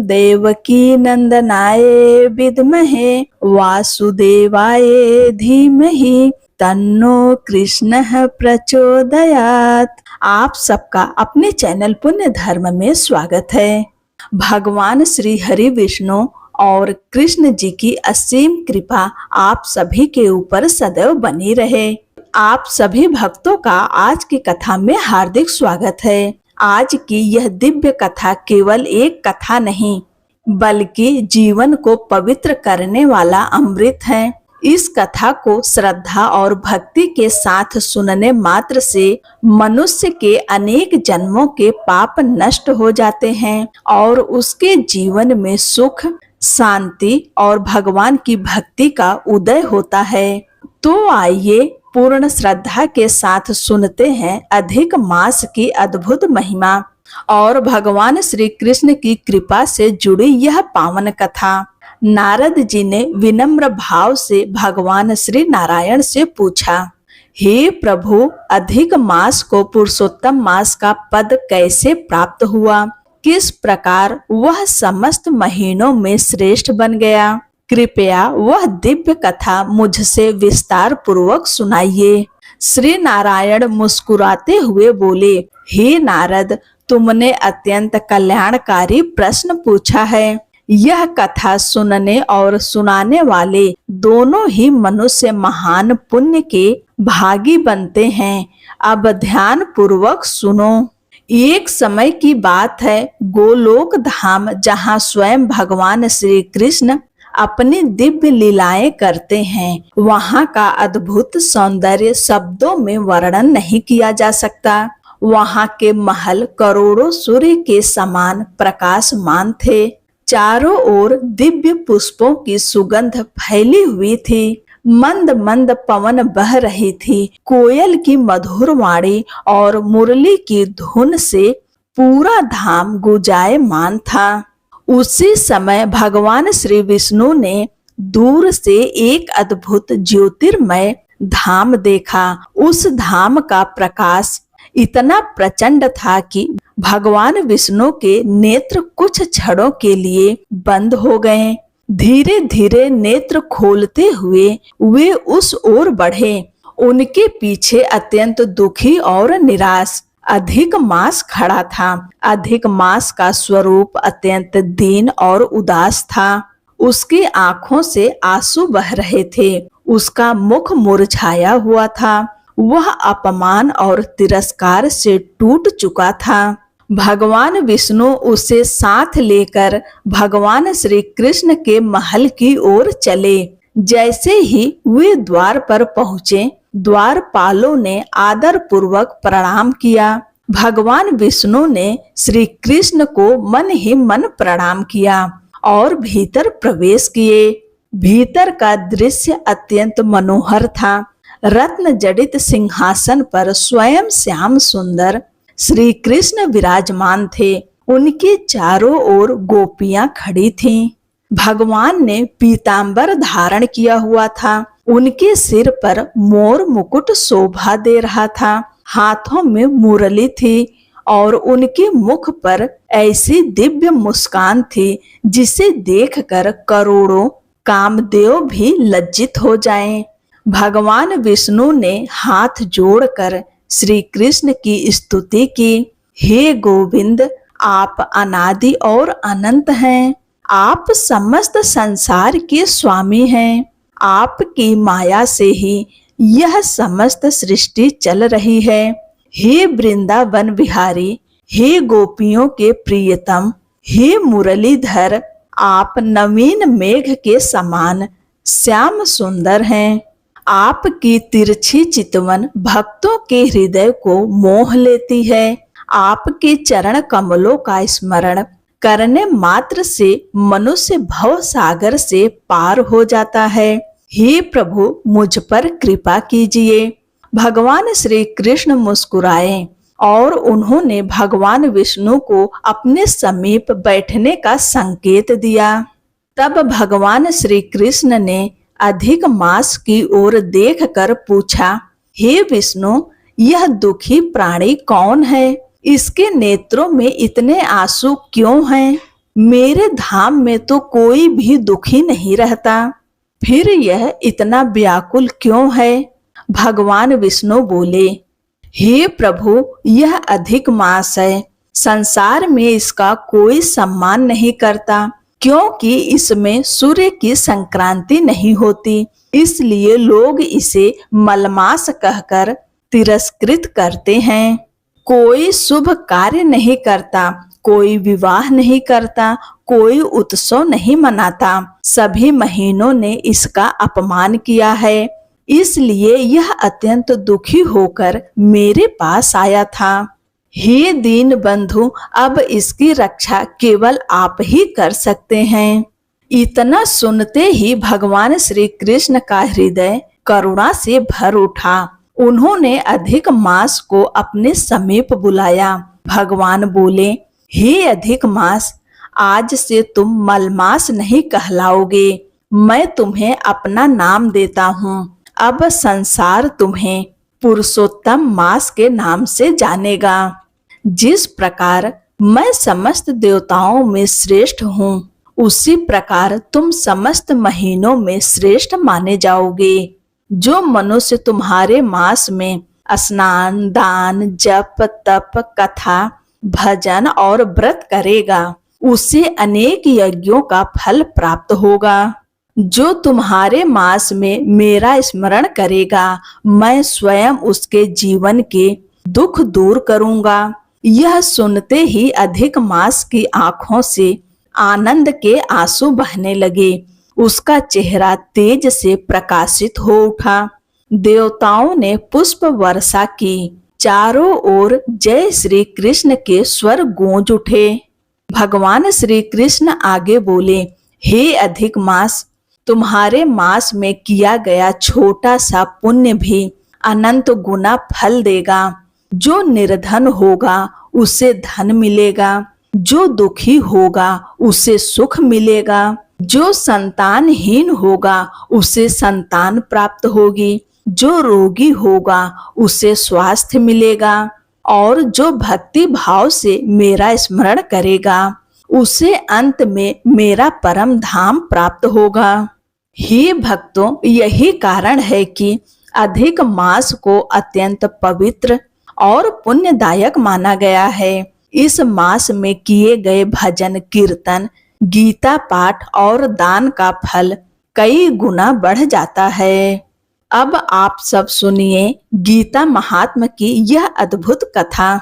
देवकी नंदनाय विद्महे वासुदेवाय धीमहि तन्नो कृष्णः प्रचोदयात्। आप सबका अपने चैनल पुण्य धर्म में स्वागत है। भगवान श्री हरि विष्णु और कृष्ण जी की असीम कृपा आप सभी के ऊपर सदैव बनी रहे। आप सभी भक्तों का आज की कथा में हार्दिक स्वागत है। आज की यह दिव्य कथा केवल एक कथा नहीं बल्कि जीवन को पवित्र करने वाला अमृत है। इस कथा को श्रद्धा और भक्ति के साथ सुनने मात्र से मनुष्य के अनेक जन्मों के पाप नष्ट हो जाते हैं और उसके जीवन में सुख, शांति और भगवान की भक्ति का उदय होता है। तो आइए पूर्ण श्रद्धा के साथ सुनते हैं अधिक मास की अद्भुत महिमा और भगवान श्री कृष्ण की कृपा से जुड़ी यह पावन कथा। नारद जी ने विनम्र भाव से भगवान श्री नारायण से पूछा, हे प्रभु, अधिक मास को पुरुषोत्तम मास का पद कैसे प्राप्त हुआ? किस प्रकार वह समस्त महीनों में श्रेष्ठ बन गया? कृपया वह दिव्य कथा मुझसे विस्तार पूर्वक सुनाइए। श्री नारायण मुस्कुराते हुए बोले, हे नारद, तुमने अत्यंत कल्याणकारी प्रश्न पूछा है। यह कथा सुनने और सुनाने वाले दोनों ही मनुष्य महान पुण्य के भागी बनते हैं। अब ध्यान पूर्वक सुनो। एक समय की बात है, गोलोक धाम जहाँ स्वयं भगवान श्री कृष्ण अपनी दिव्य लीलाएं करते हैं, वहाँ का अद्भुत सौंदर्य शब्दों में वर्णन नहीं किया जा सकता। वहाँ के महल करोड़ों सूर्य के समान प्रकाशमान थे। चारों ओर दिव्य पुष्पों की सुगंध फैली हुई थी। मंद मंद पवन बह रही थी। कोयल की मधुर वाणी और मुरली की धुन से पूरा धाम गुंजायमान था। उसी समय भगवान श्री विष्णु ने दूर से एक अद्भुत ज्योतिर्मय धाम देखा। उस धाम का प्रकाश इतना प्रचंड था कि भगवान विष्णु के नेत्र कुछ क्षणों के लिए बंद हो गए। धीरे धीरे नेत्र खोलते हुए वे उस ओर बढ़े। उनके पीछे अत्यंत दुखी और निराश अधिक मास खड़ा था। अधिक मास का स्वरूप अत्यंत दीन और उदास था। उसकी आंखों से आंसू बह रहे थे। उसका मुख मुरझाया हुआ था। वह अपमान और तिरस्कार से टूट चुका था। भगवान विष्णु उसे साथ लेकर भगवान श्री कृष्ण के महल की ओर चले। जैसे ही वे द्वार पर पहुँचे, द्वारपालों ने आदर पूर्वक प्रणाम किया। भगवान विष्णु ने श्री कृष्ण को मन ही मन प्रणाम किया और भीतर प्रवेश किए। भीतर का दृश्य अत्यंत मनोहर था। रत्न जड़ित सिंहासन पर स्वयं श्याम सुंदर श्री कृष्ण विराजमान थे। उनके चारों ओर गोपियां खड़ी थीं। भगवान ने पीतांबर धारण किया हुआ था। उनके सिर पर मोर मुकुट शोभा दे रहा था। हाथों में मुरली थी और उनके मुख पर ऐसी दिव्य मुस्कान थी जिसे देखकर करोड़ों कामदेव भी लज्जित हो जाएं। भगवान विष्णु ने हाथ जोड़कर श्री कृष्ण की स्तुति की। हे गोविंद, आप अनादि और अनंत हैं। आप समस्त संसार के स्वामी हैं। आपकी माया से ही यह समस्त सृष्टि चल रही है। हे वृंदावन बिहारी, हे गोपियों के प्रियतम, हे मुरलीधर, आप नवीन मेघ के समान श्याम सुंदर हैं। आपकी तिरछी चितवन भक्तों के हृदय को मोह लेती है। आपके चरण कमलों का स्मरण करने मात्र से मनुष्य भव सागर से पार हो जाता है। हे प्रभु, मुझ पर कृपा कीजिए। भगवान श्री कृष्ण मुस्कुराए और उन्होंने भगवान विष्णु को अपने समीप बैठने का संकेत दिया। तब भगवान श्री कृष्ण ने अधिक मास की ओर देखकर पूछा, हे विष्णु, यह दुखी प्राणी कौन है? इसके नेत्रों में इतने आंसू क्यों हैं? मेरे धाम में तो कोई भी दुखी नहीं रहता, फिर यह इतना व्याकुल क्यों है? भगवान विष्णु बोले, हे प्रभु, यह अधिक मास है। संसार में इसका कोई सम्मान नहीं करता, क्योंकि इसमें सूर्य की संक्रांति नहीं होती, इसलिए लोग इसे मलमास कहकर तिरस्कृत करते हैं। कोई शुभ कार्य नहीं करता, कोई विवाह नहीं करता, कोई उत्सव नहीं मनाता। सभी महीनों ने इसका अपमान किया है, इसलिए यह अत्यंत दुखी होकर मेरे पास आया था। हे दीन बंधु, अब इसकी रक्षा केवल आप ही कर सकते हैं। इतना सुनते ही भगवान श्री कृष्ण का हृदय करुणा से भर उठा। उन्होंने अधिक मास को अपने समीप बुलाया। भगवान बोले, हे अधिक मास, आज से तुम मलमास नहीं कहलाओगे। मैं तुम्हें अपना नाम देता हूँ। अब संसार तुम्हें पुरुषोत्तम मास के नाम से जानेगा। जिस प्रकार मैं समस्त देवताओं में श्रेष्ठ हूँ, उसी प्रकार तुम समस्त महीनों में श्रेष्ठ माने जाओगे। जो मनुष्य तुम्हारे मास में स्नान, दान, जप, तप, कथा, भजन और व्रत करेगा, उसे अनेक यज्ञों का फल प्राप्त होगा। जो तुम्हारे मास में मेरा स्मरण करेगा, मैं स्वयं उसके जीवन के दुख दूर करूंगा। यह सुनते ही अधिक मास की आंखों से आनंद के आंसू बहने लगे। उसका चेहरा तेज से प्रकाशित हो उठा। देवताओं ने पुष्प वर्षा की। चारों ओर जय श्री कृष्ण के स्वर गूंज उठे। भगवान श्री कृष्ण आगे बोले, हे अधिक मास, तुम्हारे मास में किया गया छोटा सा पुण्य भी अनंत गुना फल देगा। जो निर्धन होगा उसे धन मिलेगा, जो दुखी होगा उसे सुख मिलेगा, जो संतानहीन होगा उसे संतान प्राप्त होगी, जो रोगी होगा उसे स्वास्थ्य मिलेगा, और जो भक्ति भाव से मेरा स्मरण करेगा उसे अंत में मेरा परम धाम प्राप्त होगा। हे भक्तों, यही कारण है कि अधिक मास को अत्यंत पवित्र और पुण्यदायक माना गया है। इस मास में किए गए भजन, कीर्तन, गीता पाठ और दान का फल कई गुना बढ़ जाता है। अब आप सब सुनिए गीता महात्म की यह अद्भुत कथा।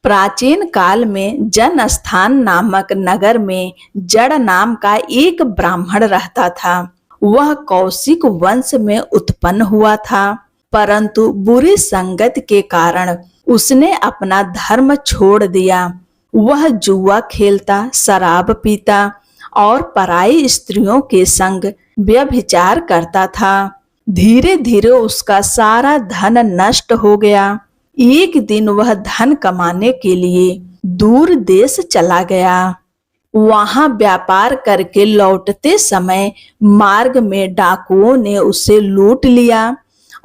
प्राचीन काल में जनस्थान नामक नगर में जड़ नाम का एक ब्राह्मण रहता था। वह कौशिक वंश में उत्पन्न हुआ था, परंतु बुरी संगत के कारण उसने अपना धर्म छोड़ दिया। वह जुआ खेलता, शराब पीता और पराई स्त्रियों के संग व्यभिचार करता था। धीरे धीरे उसका सारा धन नष्ट हो गया। एक दिन वह धन कमाने के लिए दूर देश चला गया। वहां व्यापार करके लौटते समय मार्ग में डाकुओं ने उसे लूट लिया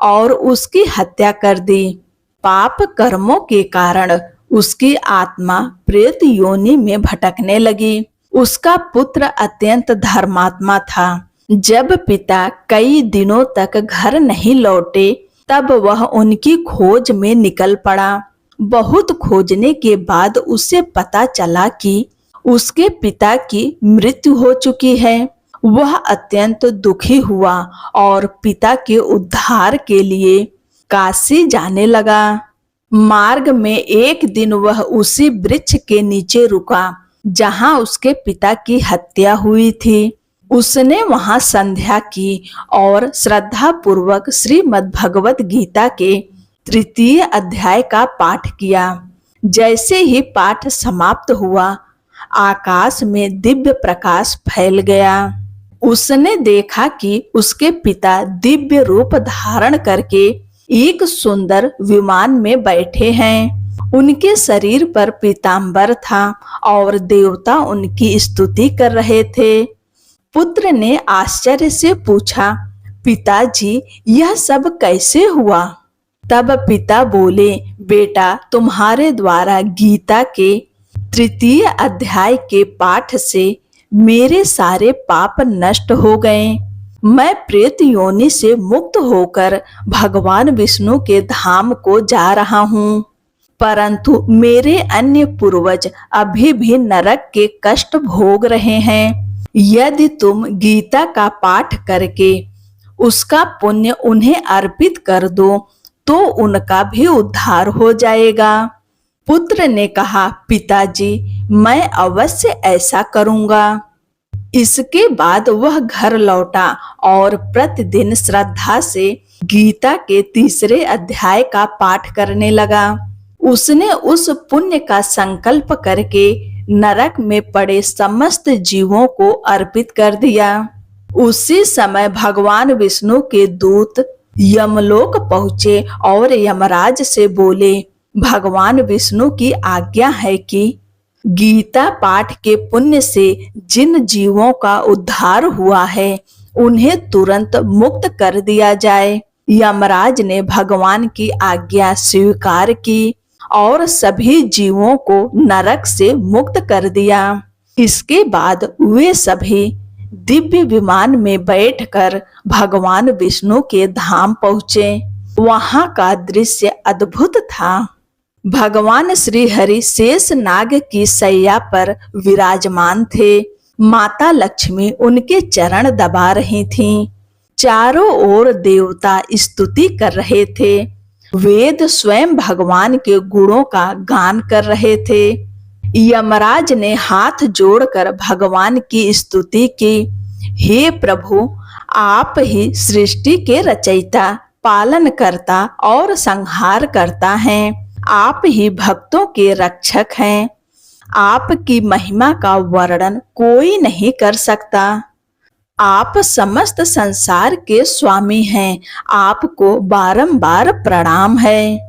और उसकी हत्या कर दी। पाप कर्मों के कारण उसकी आत्मा प्रेत योनि में भटकने लगी। उसका पुत्र अत्यंत धर्मात्मा था। जब पिता कई दिनों तक घर नहीं लौटे, तब वह उनकी खोज में निकल पड़ा। बहुत खोजने के बाद उसे पता चला कि उसके पिता की मृत्यु हो चुकी है। वह अत्यंत दुखी हुआ और पिता के उद्धार के लिए काशी जाने लगा। मार्ग में एक दिन वह उसी वृक्ष के नीचे रुका जहां उसके पिता की हत्या हुई थी। उसने वहां संध्या की और श्रद्धा पूर्वक श्रीमद् भगवत गीता के 3 अध्याय का पाठ किया। जैसे ही पाठ समाप्त हुआ, आकाश में दिव्य प्रकाश फैल गया। उसने देखा कि उसके पिता दिव्य रूप धारण करके एक सुंदर विमान में बैठे हैं। उनके शरीर पर पीतांबर था और देवता उनकी स्तुति कर रहे थे। पुत्र ने आश्चर्य से पूछा, पिताजी, यह सब कैसे हुआ? तब पिता बोले, बेटा, तुम्हारे द्वारा गीता के तृतीय अध्याय के पाठ से मेरे सारे पाप नष्ट हो गए। मैं प्रेत योनि से मुक्त होकर भगवान विष्णु के धाम को जा रहा हूँ, परंतु मेरे अन्य पूर्वज अभी भी नरक के कष्ट भोग रहे हैं। यदि तुम गीता का पाठ करके उसका पुण्य उन्हें अर्पित कर दो तो उनका भी उद्धार हो जाएगा। पुत्र ने कहा, पिताजी, मैं अवश्य ऐसा करूंगा। इसके बाद वह घर लौटा और प्रतिदिन श्रद्धा से गीता के तीसरे अध्याय का पाठ करने लगा। उसने उस पुण्य का संकल्प करके नरक में पड़े समस्त जीवों को अर्पित कर दिया। उसी समय भगवान विष्णु के दूत यमलोक पहुंचे और यमराज से बोले, भगवान विष्णु की आज्ञा है कि गीता पाठ के पुण्य से जिन जीवों का उद्धार हुआ है उन्हें तुरंत मुक्त कर दिया जाए। यमराज ने भगवान की आज्ञा स्वीकार की और सभी जीवों को नरक से मुक्त कर दिया। इसके बाद वे सभी दिव्य विमान में बैठकर भगवान विष्णु के धाम पहुँचे। वहां का दृश्य अद्भुत था। भगवान श्री हरि शेष नाग की सैया पर विराजमान थे। माता लक्ष्मी उनके चरण दबा रही थीं। चारों ओर देवता स्तुति कर रहे थे। वेद स्वयं भगवान के गुणों का गान कर रहे थे। यमराज ने हाथ जोड़कर भगवान की स्तुति की। हे प्रभु, आप ही सृष्टि के रचयिता, पालन करता और संहार करता हैं। आप ही भक्तों के रक्षक हैं। आपकी महिमा का वर्णन कोई नहीं कर सकता। आप समस्त संसार के स्वामी हैं। आपको बारंबार प्रणाम है।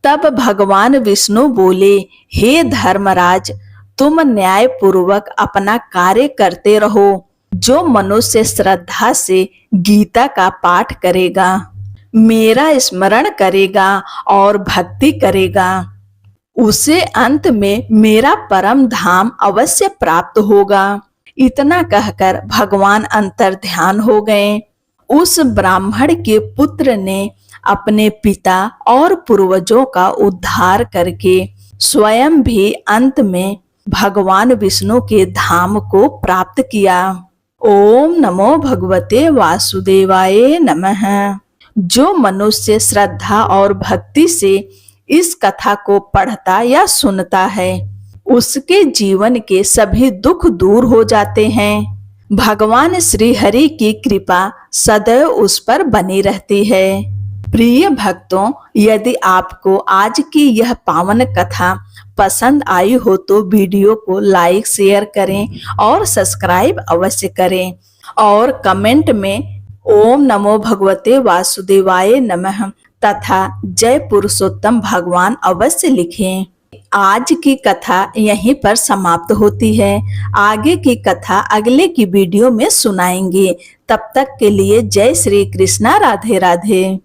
तब भगवान विष्णु बोले, हे धर्मराज, तुम न्याय पूर्वक अपना कार्य करते रहो। जो मनुष्य श्रद्धा से गीता का पाठ करेगा, मेरा स्मरण करेगा और भक्ति करेगा, उसे अंत में मेरा परम धाम अवश्य प्राप्त होगा। इतना कहकर भगवान अंतर्ध्यान हो गए। उस ब्राह्मण के पुत्र ने अपने पिता और पूर्वजों का उद्धार करके स्वयं भी अंत में भगवान विष्णु के धाम को प्राप्त किया। ओम नमो भगवते वासुदेवाय नमः। जो मनुष्य श्रद्धा और भक्ति से इस कथा को पढ़ता या सुनता है, उसके जीवन के सभी दुख दूर हो जाते हैं। भगवान श्री हरि की कृपा सदैव उस पर बनी रहती है। प्रिय भक्तों, यदि आपको आज की यह पावन कथा पसंद आई हो तो वीडियो को लाइक, शेयर करें और सब्सक्राइब अवश्य करें और कमेंट में ओम नमो भगवते वासुदेवाय नमः तथा जय पुरुषोत्तम भगवान अवश्य लिखें। आज की कथा यहीं पर समाप्त होती है। आगे की कथा अगले की वीडियो में सुनाएंगे। तब तक के लिए जय श्री कृष्णा, राधे राधे।